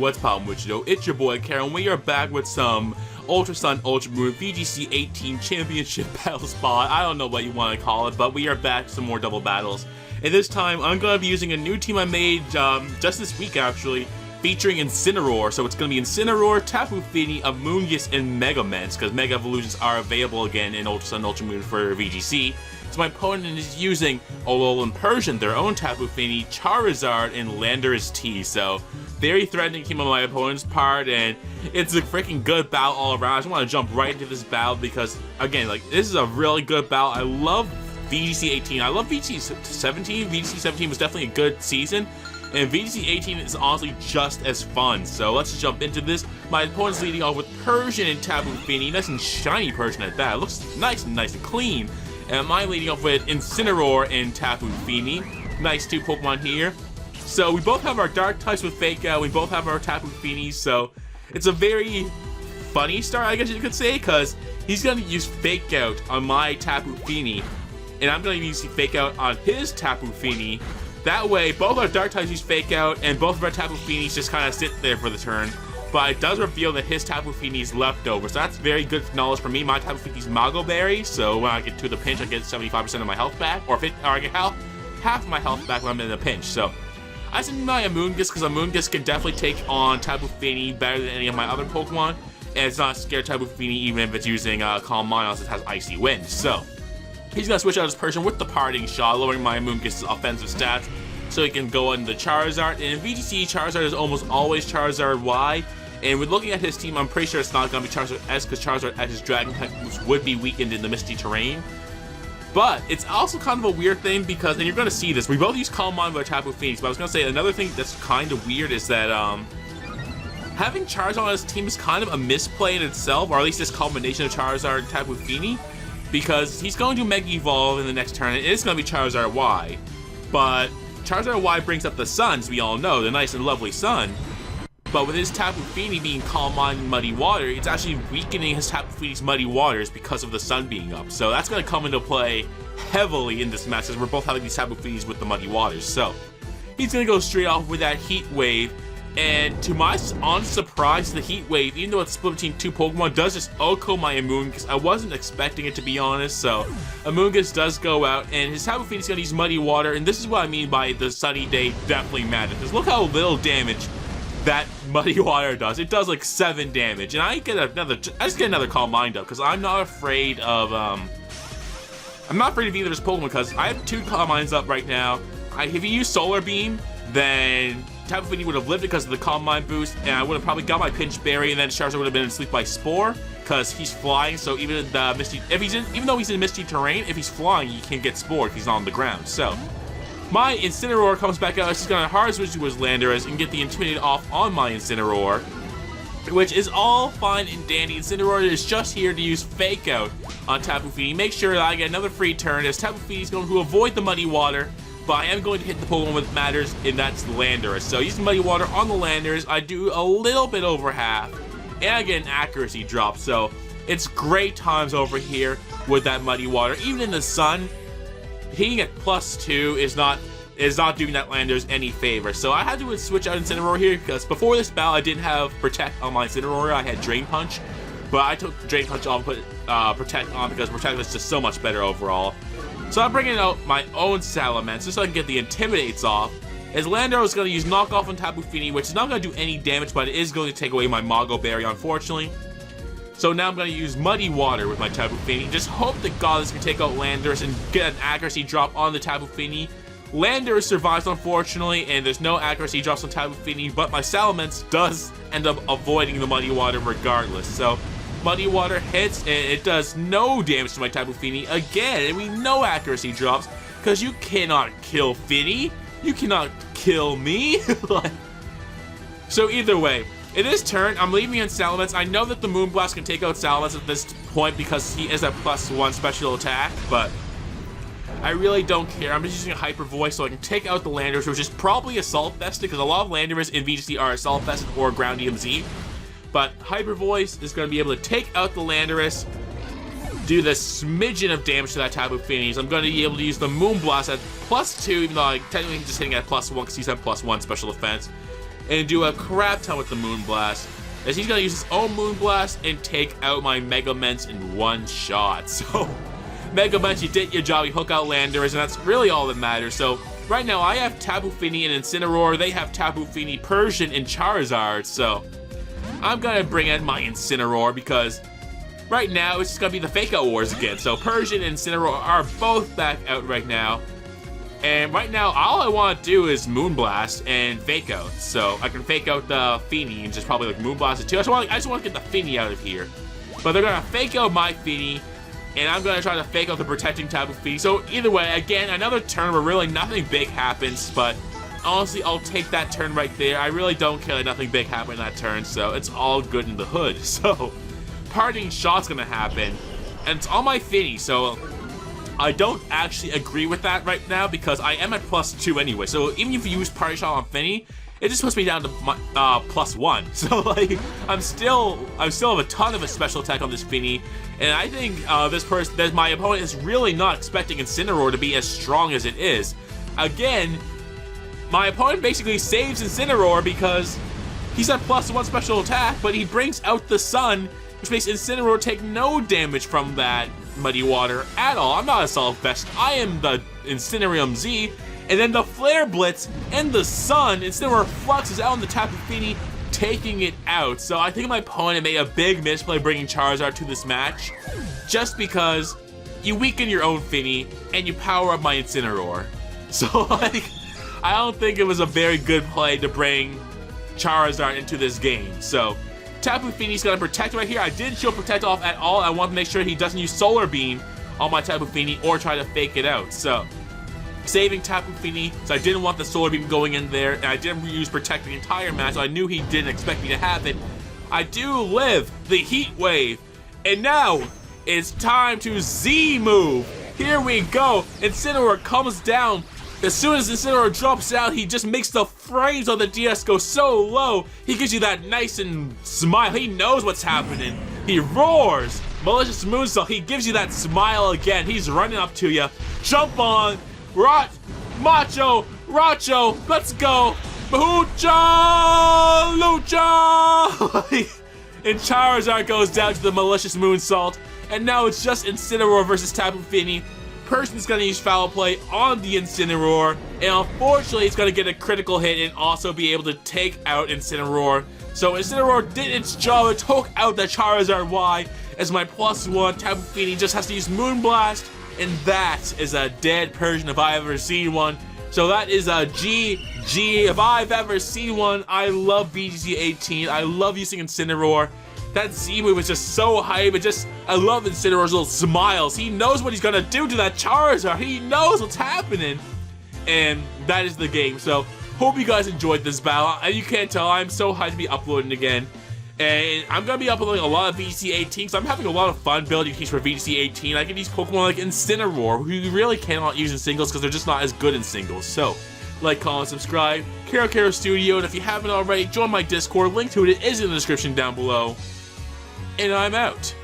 what's poppin' with you, it's your boy Karen. We are back with some Ultra Sun, Ultra Moon, VGC18 Championship Battle Spot. I don't know what you want to call it, but we are back with some more double battles. And this time, I'm going to be using a new team I made just this week, actually, featuring Incineroar. So it's going to be Incineroar, Tapu Fini, Amoonguss, and Mega Ments, because Mega Evolutions are available again in Ultra Sun, Ultra Moon for VGC. So my opponent is using Alolan Persian, their own Tapu Fini, Charizard, and Landorus T. So very threatening team on my opponent's part, and it's a freaking good battle all around. I just want to jump right into this battle because, again, like, this is a really good battle. I love VGC18. I love VGC17. VGC17 was definitely a good season, and VGC18 is honestly just as fun. So let's just jump into this. My opponent's leading off with Persian and Tapu Fini. Nice and shiny Persian at that. It looks nice and clean. And mine leading off with Incineroar and Tapu Fini. Nice two Pokemon here. So we both have our Dark types with Fake Out. We both have our Tapu Finis. So it's a very funny start, I guess you could say, because he's going to use Fake Out on my Tapu Fini, and I'm going to use Fake Out on his Tapu Fini. That way, both our Dark types use Fake Out, and both of our Tapu Finis just kind of sit there for the turn. But it does reveal that his Tapu Fini is leftover, so that's very good knowledge for me. My Tapu Fini is Mago Berry, so when I get to the pinch, I get 75% of my health back, or I get half of my health back when I'm in the pinch. So I send my Amoonguss because Amoonguss can definitely take on Tapu Fini better than any of my other Pokemon, and it's not scared Tapu Fini even if it's using Calm Mind unless it has Icy Wind. So he's gonna switch out his Persian with the Parting Shot, lowering my Amoonguss's offensive stats, so he can go into Charizard. And in VGC, Charizard is almost always Charizard Y. And with looking at his team, I'm pretty sure it's not going to be Charizard S, because Charizard S's Dragon type moves would be weakened in the Misty Terrain. But it's also kind of a weird thing because, and you're going to see this, we both use Calm Mind with our Tapu Finis, but I was going to say another thing that's kind of weird is that having Charizard on his team is kind of a misplay in itself, or at least this combination of Charizard and Tapu Fini, because he's going to Mega Evolve in the next turn, and it's going to be Charizard Y. But Charizard Y brings up the sun, as we all know, the nice and lovely sun. But with his Tapu Fini being Calm Mind and Muddy Water, it's actually weakening his Tapu Fini's Muddy Waters because of the sun being up. So that's going to come into play heavily in this match, as we're both having these Tapu Finis with the Muddy Waters. So he's going to go straight off with that Heat Wave. And to my honest surprise, the Heat Wave, even though it's split between two Pokemon, does just OHKO my Amoonguss. I wasn't expecting it, to be honest. So Amoonguss does go out, and his Tapu Fini's going to use Muddy Water. And this is what I mean by the sunny day definitely matters, because look how little damage that Muddy Water does. It does like 7 damage, and I just get another Calm Mind up, because I'm not afraid of either of his Pokemon, because I have 2 Calm Minds up right now. If he used Solar Beam, then Tapu Fini would have lived because of the Calm Mind boost, and I would have probably got my Pinch Berry, and then Charizard would have been asleep by Spore, because he's flying. So even the Misty, even though he's in Misty Terrain, if he's flying, he can't get Spore if he's not on the ground. So my Incineroar comes back out. She's going to hard switch to his Landorus and get the Intimidate off on my Incineroar, which is all fine and dandy. Incineroar is just here to use Fake Out on Tapu Fini. Make sure that I get another free turn, as Tapu Fini is going to avoid the Muddy Water, but I am going to hit the Pokemon with matters, and that's the Landorus. So using Muddy Water on the Landorus, I do a little bit over half, and I get an accuracy drop. So it's great times over here with that Muddy Water. Even in the sun, hitting at +2 is not doing that Landorus any favor. So I had to switch out Incineroar here, because before this battle I didn't have Protect on my Incineroar. I had Drain Punch, but I took Drain Punch off and put Protect on, because Protect is just so much better overall. So I'm bringing out my own Salamence just so I can get the Intimidates off, as Landorus is going to use Knock Off on Tapu Fini, which is not going to do any damage, but it is going to take away my Mago Berry, unfortunately. So now I'm going to use Muddy Water with my Tapu Fini. Just hope that Godless can take out Landorus and get an accuracy drop on the Tapu Fini. Landorus survives, unfortunately, and there's no accuracy drops on Tapu Fini, but my Salamence does end up avoiding the Muddy Water regardless. So Muddy Water hits, and it does no damage to my Tapu Fini again, and we no accuracy drops, because you cannot kill Fini. You cannot kill me. So either way, in his turn, I'm leaving in Salamence. I know that the Moonblast can take out Salamence at this point because he is a +1 special attack, but I really don't care. I'm just using a Hyper Voice so I can take out the Landorus, which is probably Assault Vested, because a lot of Landorus in VGC are Assault Vested or Ground EMZ. But Hyper Voice is going to be able to take out the Landorus, do the smidgen of damage to that Tapu Fini. So I'm going to be able to use the Moonblast at +2, even though I'm technically just hitting at +1 because he's at +1 special defense. and do a crap ton with the Moonblast, as he's gonna use his own Moonblast and take out my Mega Ments in one shot. So, Mega Ments, you did your job, you hook out Landers, and that's really all that matters. So, right now I have Tapu Fini and Incineroar, they have Tapu Fini, Persian, and Charizard, so I'm gonna bring in my Incineroar because right now it's just gonna be the Fake Out Wars again. So, Persian and Incineroar are both back out right now. And right now, all I want to do is Moonblast and Fake Out. So I can Fake Out the Fini and just probably like Moonblast it too. I just want to get the Fini out of here. But they're going to Fake Out my Fini, and I'm going to try to Fake Out the Protecting Tapu Fini. So either way, again, another turn where really nothing big happens. But honestly, I'll take that turn right there. I really don't care that nothing big happened in that turn. So it's all good in the hood. So Parting Shot's going to happen. And it's on my Fini, so I don't actually agree with that right now because I am at +2 anyway. So even if you use Party Shot on Fini, it just puts me down to +1. So like, I'm still have a ton of a special attack on this Fini, and I think my opponent is really not expecting Incineroar to be as strong as it is. Again, my opponent basically saves Incineroar because he's at +1 special attack, but he brings out the Sun, which makes Incineroar take no damage from that Muddy Water at all. I'm not a Assault Vest, I am the Incineroar Z, and then the Flare Blitz and the Sun, Incineroar fluxes out on the Tapu Fini, taking it out. So I think my opponent made a big misplay bringing Charizard to this match, just because you weaken your own Fini and you power up my Incineroar. So like, I don't think it was a very good play to bring Charizard into this game. So Tapu Fini's gonna protect right here. I didn't show protect off at all. I want to make sure he doesn't use Solar Beam on my Tapu Fini or try to fake it out. So, saving Tapu Fini, so I didn't want the Solar Beam going in there, and I didn't use protect the entire match, so I knew he didn't expect me to have it. I do live the Heat Wave, and now it's time to Z move. Here we go. Incineroar comes down. As soon as Incineroar drops out, he just makes the frames on the DS go so low. He gives you that nice and smile. He knows what's happening. He roars. Malicious Moonsault. He gives you that smile again. He's running up to you. Jump on. Macho. Racho. Let's go. Mahucha. Lucha. And Charizard goes down to the Malicious Moonsault. And now it's just Incineroar versus Tapu Fini. Person's gonna use Foul Play on the Incineroar, and unfortunately it's gonna get a critical hit and also be able to take out Incineroar. So Incineroar did its job, it took out the Charizard Y, as my +1 Tapu Fini just has to use Moonblast, and that is a dead Persian if I ever seen one. So that is a GG if I've ever seen one. I love VGC18, I love using Incineroar. That Z move was just so hype. I love Incineroar's little smiles. He knows what he's gonna do to that Charizard. He knows what's happening. And that is the game. So, hope you guys enjoyed this battle. As you can't tell, I'm so hyped to be uploading again. And I'm gonna be uploading a lot of VGC18, so I'm having a lot of fun building teams for VGC18. I can use Pokemon like Incineroar, who you really cannot use in singles because they're just not as good in singles. So, like, comment, subscribe, Karo Studio, and if you haven't already, join my Discord. Link to it is in the description down below. And I'm out.